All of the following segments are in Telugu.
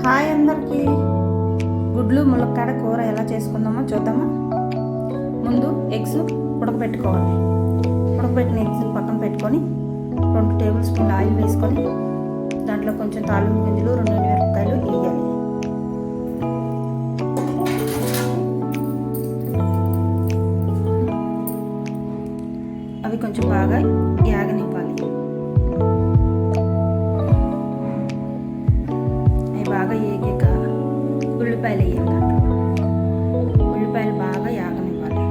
హాయ్ అందరికీ. గుడ్లు ములక్కాడ కూర ఎలా చేసుకుందామో చూద్దామా. ముందు ఎగ్స్ ఉడకబెట్టుకోవాలి. ఉడకబెట్టిన ఎగ్స్ పక్కన పెట్టుకొని 2 టేబుల్ స్పూన్ల ఆయిల్ వేసుకొని దాంట్లో కొంచెం తాలింపు గింజలు 2 ఎండుమిరపకాయలు వేయాలి. అవి కొంచెం బాగా యాగనివ్వాలి. బాగా ఏగాక ఉల్లిపాయలు వేయాలి. ఉల్లిపాయలు బాగా యాగనివ్వాలి.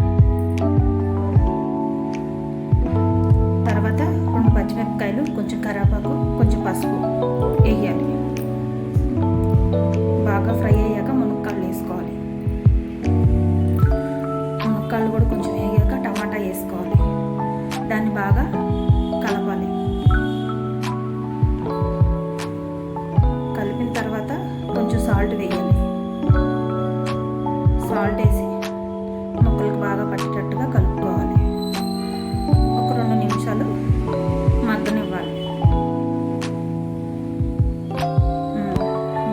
తర్వాత 2 పచ్చిమిరపకాయలు, కొంచెం కరివేపాకు, కొంచెం పసుపు వేయాలి. బాగా ఫ్రై అయ్యాక మునక్కాయలు వేసుకోవాలి. మునక్కాయలు కూడా కొంచెం వేగాక టమాటా వేసుకోవాలి. దాన్ని బాగా కలపాలి. కలిపిన తర్వాత కొంచెం సాల్ట్ వేయాలి. సాల్ట్ వేసి ముక్కలకు బాగా పట్టేటట్టుగా కలుపుకోవాలి. ఒక 2 నిమిషాలు మగ్గనివ్వాలి.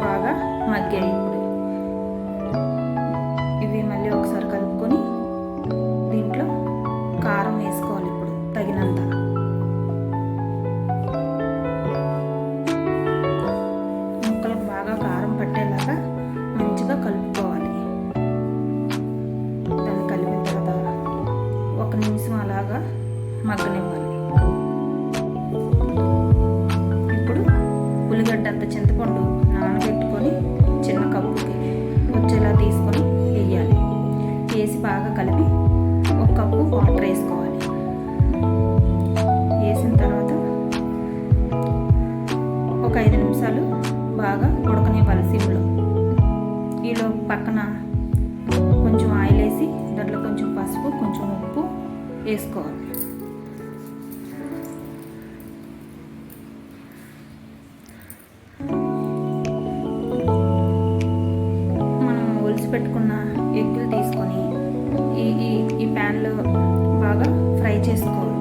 బాగా మగ్గాయి. ఇప్పుడు ఇవి మళ్ళీ ఒకసారి కలుపుకొని దీంట్లో కారం వేసుకోవాలి. ఇప్పుడు తగినంత. ముక్కలకు బాగా కారం పట్టేలాగా మంచిగా కలుపుకోవాలి. దాన్ని కలిపిన తర్వాత 1 నిమిషం అలాగా మగ్గనివ్వాలి. ఇప్పుడు ఉల్లిగడ్డ అంత చింతపండు నానబెట్టుకొని చిన్న కప్పుకి వచ్చేలా తీసుకొని వేయాలి. వేసి బాగా కలిపి 1 కప్పు వాటర్ వేసుకోవాలి. వేసిన తర్వాత ఒక 5 నిమిషాలు బాగా ఉడకనివ్వాలి సిమ్లో. ఈలో పక్కన కొంచెం ఆయిల్ వేసి దాంట్లో కొంచెం పసుపు, కొంచెం ఉప్పు వేసుకోవాలి. మనం ఒలిచి పెట్టుకున్న ఎగ్గులు తీసుకొని ఈ ప్యాన్లో బాగా ఫ్రై చేసుకోవాలి.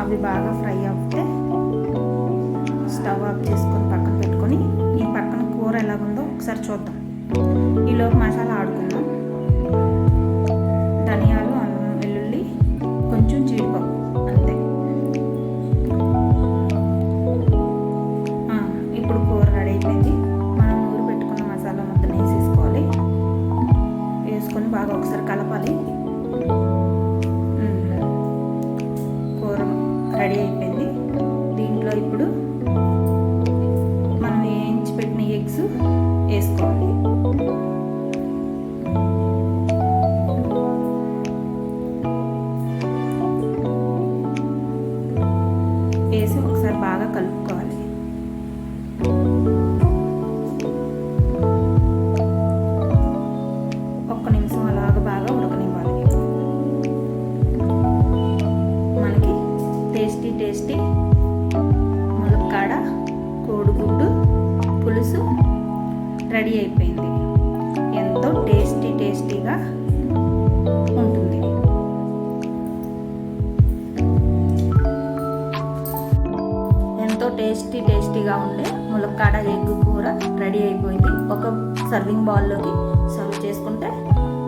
అవి బాగా ఫ్రై అవుతే స్టవ్ ఆఫ్ చేసుకొని పక్కన పెట్టుకొని ఈ పక్కన కూర ఎలాగుందో ఒకసారి చూద్దాం. ఈలోపు మసాలా ఆడుకుందాం. ధనియాలు, అల్లం వెల్లుల్లి, కొంచెం జీడిపప్పు, అంతే. ఇప్పుడు కూర రెడీ అయిపోయింది. మనం ఊరు పెట్టుకున్న మసాలా మొత్తం వేసేసుకోవాలి. వేసుకొని బాగా ఒకసారి కలపాలి. కూర రెడీ అయిపోయింది. దీంట్లో ఇప్పుడు మనం వేయించి పెట్టిన ఎగ్స్ వేసుకోవాలి. వేసి ఒకసారి బాగా కలుపుకోవాలి. ఒక్క నిమిషం అలాగ బాగా ఉడకనివ్వాలి. మనకి టేస్టీ ములక్కాడ కోడిగుడ్డు పులుసు రెడీ అయిపోయింది. ఎంతో టేస్టీగా ఉంటుంది. ఎంతో టేస్టీగా ఉండే ములక్కాడ ఎగ్గు కూర రెడీ అయిపోయింది. ఒక సర్వింగ్ బౌల్లోకి సర్వ్ చేసుకుంటే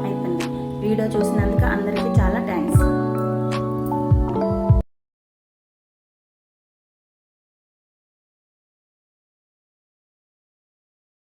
అయిపోయింది. వీడియో చూసినందుకు అందరికీ చాలా